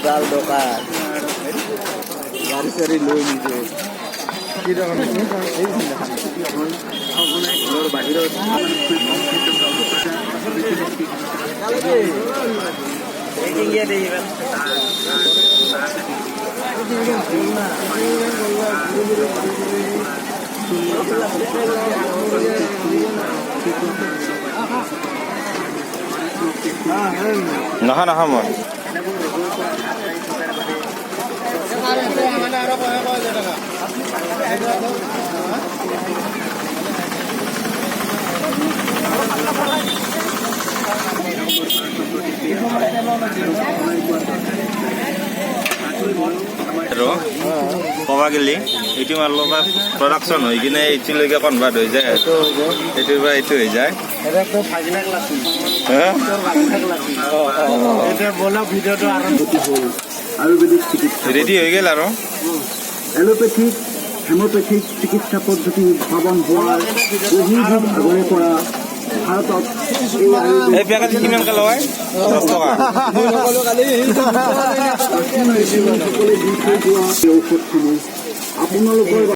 জাল দোকান গাড়ি চাড়ি লৈ নিজে কি ৰকম বাহিৰত নহয় নহয় মই কবা গেলি এইটো মালৰ পৰা প্ৰডাকশ্যন হৈ কিনে এইটোলৈকে কনভাৰ্ট হৈ যায় এইটোৰ পৰা এইটো হৈ যায় ৰেডি হৈ গ'ল আৰু এলোপেথিক হেমোপেথিক চিকিৎসা পদ্ধতি উদ্ভাৱন হোৱাৰ বহু যুগ আগৰে পৰা ভাৰতত এই পেকেট কিমানকে লয় 10 টকা ঔষধসমূহ আপোনালোকৰ